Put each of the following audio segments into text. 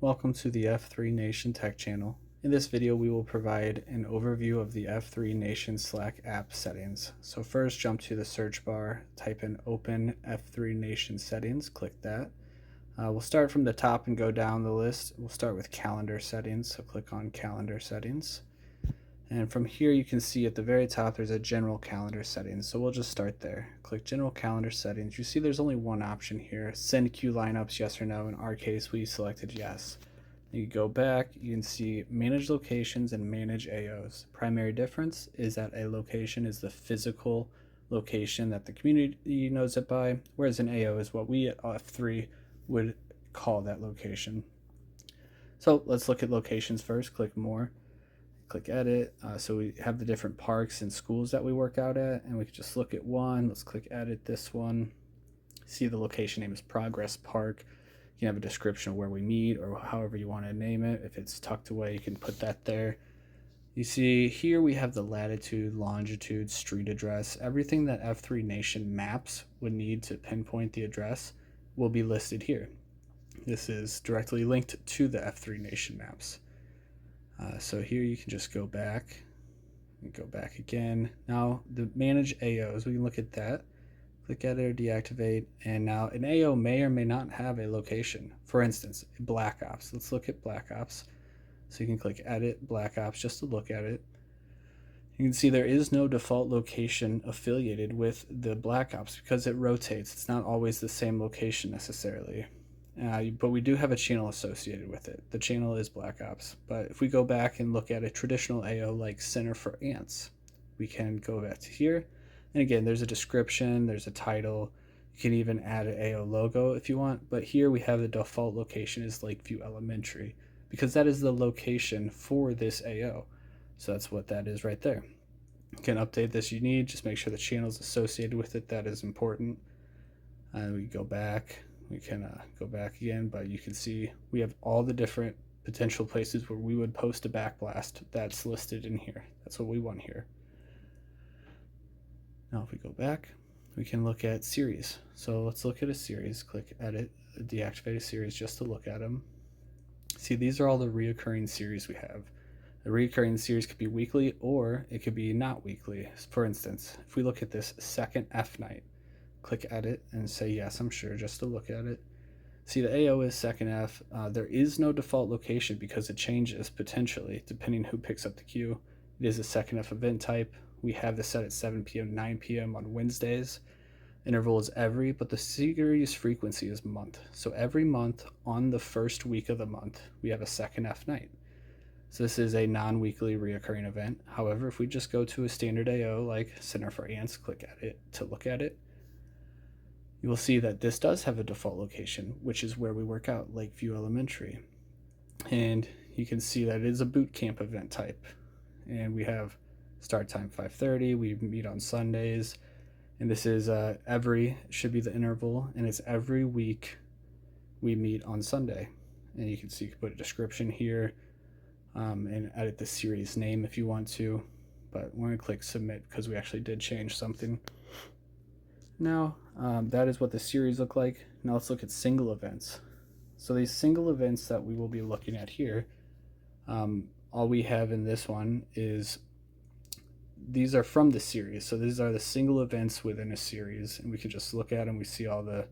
Welcome to the F3 Nation Tech channel. In this video, we will provide an overview of the F3 Nation Slack app settings. So first, jump to the search bar, type in Open F3 Nation Settings, click that. We'll start from the top and go down the list. We'll start with Calendar Settings, so click on Calendar Settings. And from here, you can see at the very top, there's a General Calendar Settings. So we'll just start there. Click General Calendar Settings. You see there's only one option here, Send Queue Lineups, yes or no. In our case, we selected yes. You go back, you can see Manage Locations and Manage AOs. Primary difference is that a location is the physical location that the community knows it by, whereas an AO is what we at F3 would call that location. So let's look at locations first. Click More. Click Edit. So we have the different parks and schools that we work out at, and we can just look at one. Let's click Edit this one. See the location name is Progress Park. You can have a description of where we meet or however you want to name it. If it's tucked away, you can put that there. You see here we have the latitude, longitude, street address. Everything that F3 Nation maps would need to pinpoint the address will be listed here. This is directly linked to the F3 Nation maps. So here you can just go back and go back again. Now the manage AOs, we can look at that. Click Edit or deactivate, and now an AO may or may not have a location. For instance, Black Ops. Let's look at Black Ops. So you can click Edit Black Ops just to look at it. You can see there is no default location affiliated with the Black Ops because it rotates. It's not always the same location necessarily. But we do have a channel associated with it. The channel is Black Ops. But if we go back and look at a traditional AO like Center for Ants, we can go back to here. And again, there's a description, there's a title. You can even add an AO logo if you want. But here we have the default location is Lakeview Elementary because that is the location for this AO. So that's what that is right there. You can update this you need. Just make sure the channel is associated with it. That is important. And we go back. We can go back again, but you can see we have all the different potential places where we would post a backblast that's listed in here. That's what we want here. Now if we go back, we can look at series. So let's look at a series. Click Edit, deactivate a series just to look at them. See, these are all the reoccurring series we have. A reoccurring series could be weekly or it could be not weekly. For instance, if we look at this second F night, click Edit and say yes, I'm sure, just to look at it. See, the AO is second F. There is no default location because it changes potentially depending who picks up the queue. It is a second F event type. We have this set at 7 p.m., 9 p.m. on Wednesdays. Interval is every, but the series frequency is month. So every month on the first week of the month, we have a second F night. So this is a non-weekly reoccurring event. However, if we just go to a standard AO like Center for Ants, click at it to look at it, you will see that this does have a default location, which is where we work out, Lakeview Elementary. And you can see that it is a boot camp event type. And we have start time 5:30. We meet on Sundays. And this is should be the interval. And it's every week we meet on Sunday. And you can see you can put a description here and edit the series name if you want to. But we're going to click submit because we actually did change something. Now, that is what the series look like. Now let's look at single events. So these single events that we will be looking at here, all we have in this one is these are from the series. So these are the single events within a series, and we can just look at them. We see all the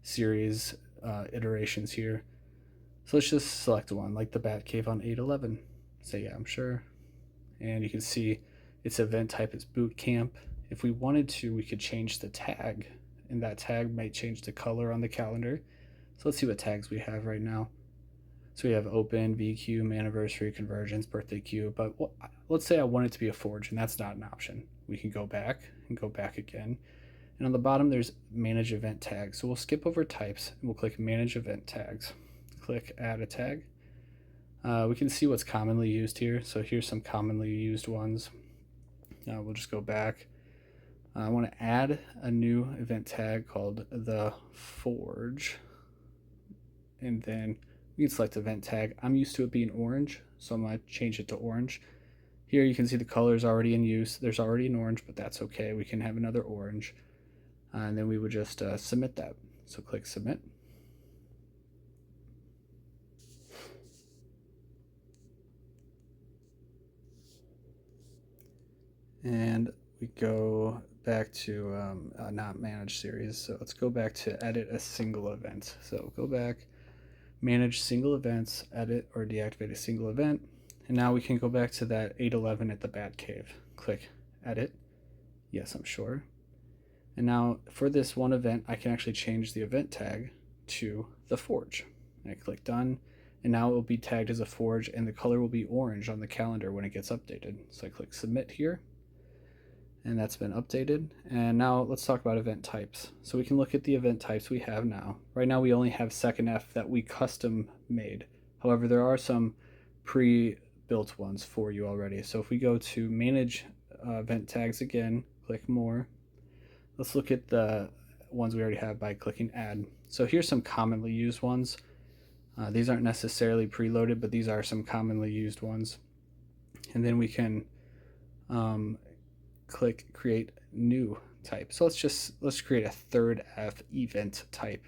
series iterations here. So let's just select one, like the Bat Cave on 8/11. Say, yeah, I'm sure. And you can see its event type is boot camp. If we wanted to, we could change the tag, and that tag might change the color on the calendar. So let's see what tags we have right now. So we have open, VQ, anniversary, convergence, birthday queue, but let's say I want it to be a forge, and that's not an option. We can go back and go back again. And on the bottom, there's manage event tags. So we'll skip over types, and we'll click manage event tags. Click add a tag. We can see what's commonly used here. So here's some commonly used ones. We'll just go back. I want to add a new event tag called the Forge, and then we can select event tag. I'm used to it being orange, so I'm going to change it to orange. Here you can see the color is already in use. There's already an orange, but that's okay. We can have another orange, and then we would just submit that. So click submit. and we go back to not manage series. So let's go back to edit a single event. So go back, manage single events, edit or deactivate a single event. And now we can go back to that 811 at the Bat Cave. Click edit. Yes, I'm sure. And now for this one event, I can actually change the event tag to the forge. I click done, and now it will be tagged as a forge, and the color will be orange on the calendar when it gets updated. So I click submit here, and that's been updated. And now let's talk about event types. So we can look at the event types we have now. Right now we only have SecondF that we custom made. However, there are some pre-built ones for you already. So if we go to manage event tags again, click more. Let's look at the ones we already have by clicking add. So here's some commonly used ones. These aren't necessarily preloaded, but these are some commonly used ones. And then we can click create new type. So let's create a third F event type.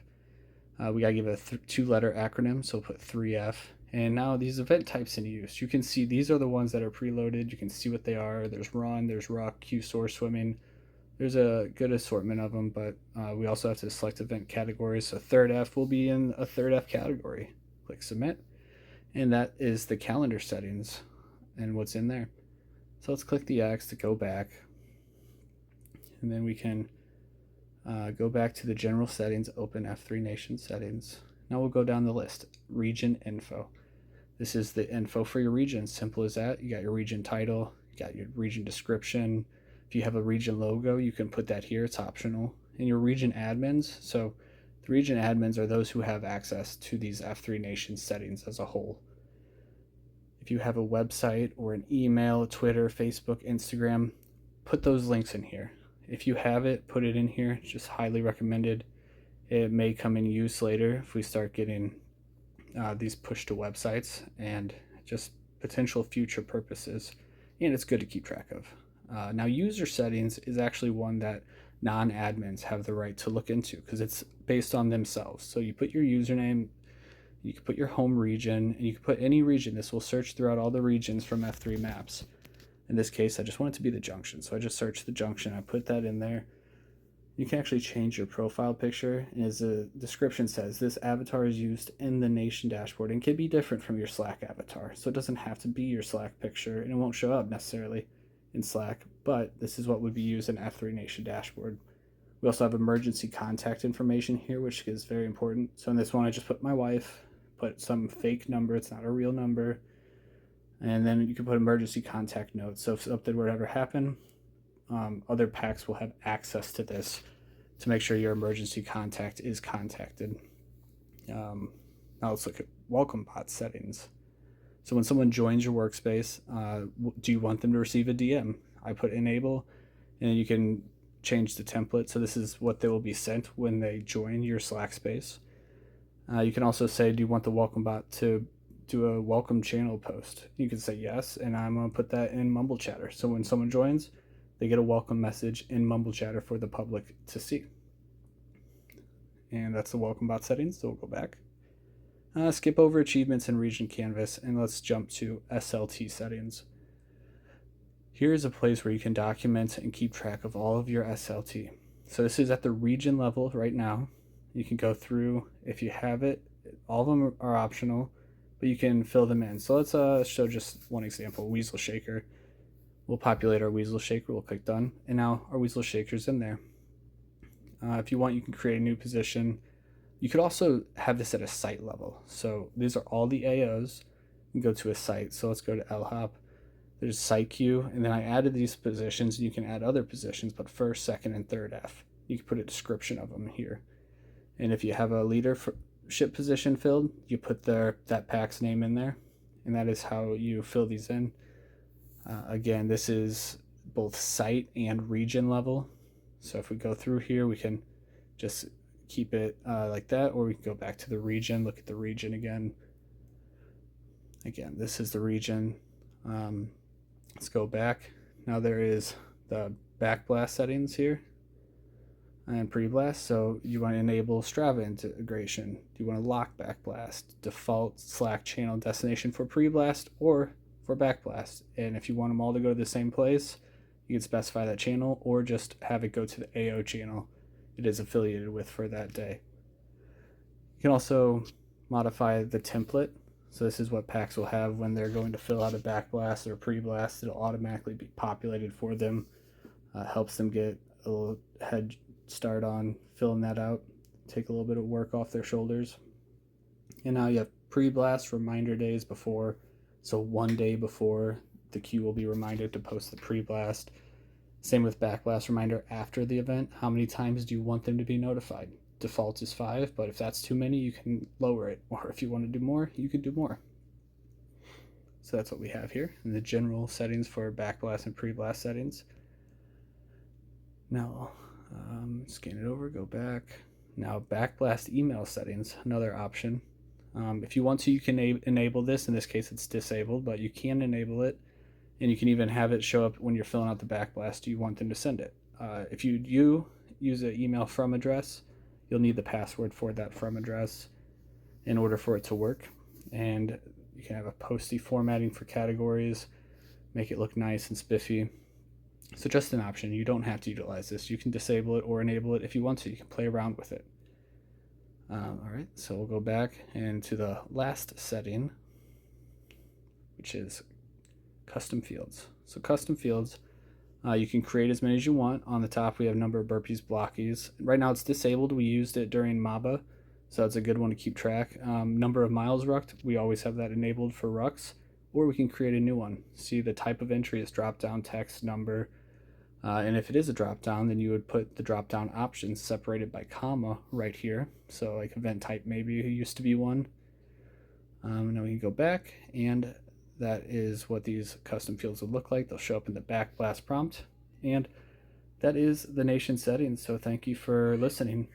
We gotta give it a two-letter acronym, so we'll put 3F. And now these event types in use, you can see these are the ones that are preloaded. You can see what they are. There's run, there's rock, queue, source, swimming. There's a good assortment of them, but we also have to select event categories. So third F will be in a third F category. Click submit, and that is the calendar settings and what's in there. So let's click the X to go back, and then we can go back to the general settings, open F3 Nation settings. Now we'll go down the list, region info. This is the info for your region, simple as that. You got your region title, you got your region description. If you have a region logo, you can put that here, it's optional. And your region admins, so the region admins are those who have access to these F3 Nation settings as a whole. If you have a website or an email, Twitter, Facebook, Instagram, put those links in here. If you have it, put it in here, it's just highly recommended. It may come in use later if we start getting these pushed to websites and just potential future purposes, and it's good to keep track of. Now user settings is actually one that non-admins have the right to look into because it's based on themselves. So you put your username, you can put your home region, and you can put any region. This will search throughout all the regions from F3 maps. In this case, I just want it to be the junction. So I just searched the junction, I put that in there. You can actually change your profile picture, and as the description says, this avatar is used in the Nation dashboard and can be different from your Slack avatar. So it doesn't have to be your Slack picture, and it won't show up necessarily in Slack, but this is what would be used in F3 Nation dashboard. We also have emergency contact information here, which is very important. So in this one, I just put my wife, put some fake number, it's not a real number, and then you can put emergency contact notes. So if something were to ever happen, other packs will have access to this to make sure your emergency contact is contacted. Now let's look at welcome bot settings. So when someone joins your workspace, do you want them to receive a DM? I put enable, and you can change the template. So this is what they will be sent when they join your Slack space. You can also say, do you want the welcome bot to do a welcome channel post? You can say yes, and I'm gonna put that in Mumble Chatter. So when someone joins, they get a welcome message in Mumble Chatter for the public to see. And that's the welcome bot settings, so we'll go back. Skip over achievements and region canvas, and let's jump to SLT settings. Here's a place where you can document and keep track of all of your SLT. So this is at the region level right now. You can go through, if you have it, all of them are optional, but you can fill them in. So let's show just one example, Weasel Shaker. We'll populate our Weasel Shaker, we'll click done, and now our Weasel Shaker's in there. If you want, you can create a new position. You could also have this at a site level. So these are all the AOs. You can go to a site. So let's go to LHOP. There's site queue, and then I added these positions, and you can add other positions, but first, second, and third F. You can put a description of them here. And if you have a leadership position filled, you put that pack's name in there, and that is how you fill these in. Again, this is both site and region level. So if we go through here, we can just keep it like that, or we can go back to the region, look at the region again. Again, this is the region. Let's go back. Now there is the Backblast settings here and Preblast. So you want to enable Strava integration. Do you want to lock Backblast, default Slack channel destination for Preblast or for Backblast? And if you want them all to go to the same place, You can specify that channel or just have it go to the AO channel it is affiliated with for that day. You can also modify the template. So this is what packs will have when they're going to fill out a backblast or a preblast. It'll automatically be populated for them. Helps them get a little head start on filling that out. Take a little bit of work off their shoulders. And now you have preblast reminder days before. So 1 day before, the queue will be reminded to post the preblast. Same with backblast reminder after the event. How many times do you want them to be notified? Default is 5, but if that's too many, you can lower it. Or if you want to do more, you can do more. So that's what we have here in the general settings for backblast and preblast settings. Now, scan it over, go back. Now, backblast email settings, another option. If you want to, you can enable this. In this case, it's disabled, but you can enable it. And you can even have it show up when you're filling out the backblast. You want them to send it. If you use an email from address, you'll need the password for that from address in order for it to work. And you can have a posty formatting for categories, make it look nice and spiffy. So just an option. You don't have to utilize this. You can disable it or enable it if you want to. You can play around with it. All right, so we'll go back into the last setting, which is custom fields. So custom fields, you can create as many as you want. On the top, we have number of burpees, blockies. Right now it's disabled. We used it during MABA, so it's a good one to keep track. Number of miles rucked, we always have that enabled for rucks, or we can create a new one. See, the type of entry is drop down text number. And if it is a drop down, then you would put the drop down options separated by comma right here. So like event type maybe used to be one. Now we can go back, and that is what these custom fields would look like. They'll show up in the backblast prompt, and that is the nation settings. So thank you for listening.